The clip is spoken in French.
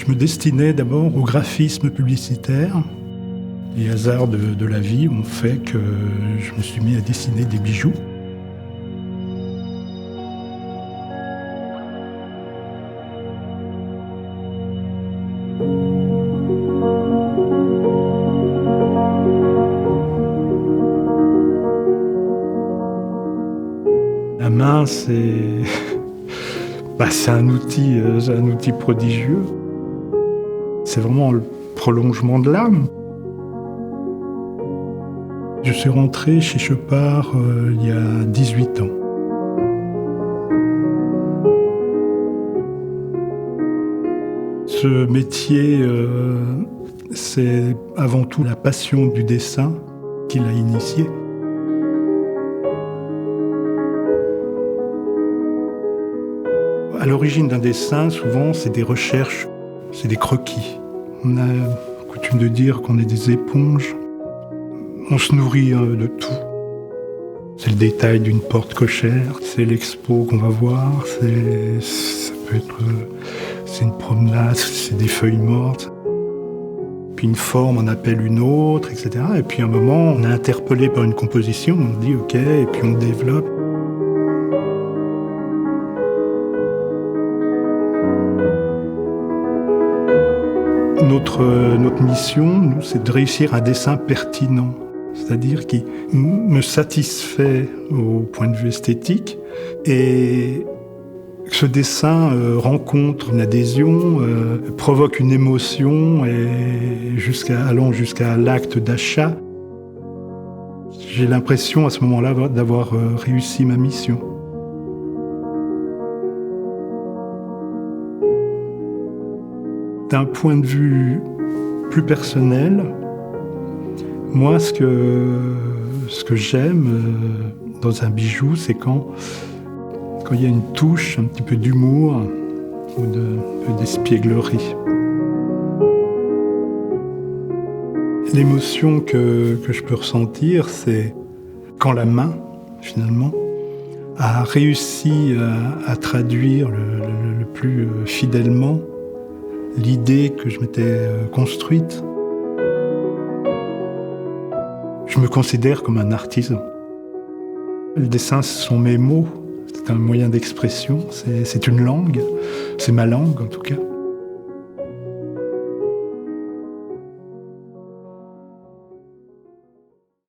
Je me destinais d'abord au graphisme publicitaire. Les hasards de la vie ont fait que je me suis mis à dessiner des bijoux. La main, c'est un outil prodigieux. C'est vraiment le prolongement de l'âme. Je suis rentré chez Chopard il y a 18 ans. Ce métier, c'est avant tout la passion du dessin qui l'a initié. À l'origine d'un dessin, souvent, c'est des recherches, c'est des croquis. On a coutume de dire qu'on est des éponges. On se nourrit de tout. C'est le détail d'une porte cochère, c'est l'expo qu'on va voir, c'est une promenade, c'est des feuilles mortes. Puis une forme en appelle une autre, etc. Et puis à un moment, on est interpellé par une composition, on dit OK, et puis on développe. Notre mission, nous, c'est de réussir un dessin pertinent, c'est-à-dire qui me satisfait au point de vue esthétique et ce dessin rencontre une adhésion, provoque une émotion et allant jusqu'à l'acte d'achat. J'ai l'impression à ce moment-là d'avoir réussi ma mission. D'un point de vue plus personnel, moi, ce que j'aime dans un bijou, c'est quand il y a une touche, un petit peu d'humour ou d'espièglerie. L'émotion que je peux ressentir, c'est quand la main, finalement, a réussi à traduire le plus fidèlement l'idée que je m'étais construite. Je me considère comme un artisan. Le dessin, ce sont mes mots, c'est un moyen d'expression, c'est une langue, c'est ma langue en tout cas.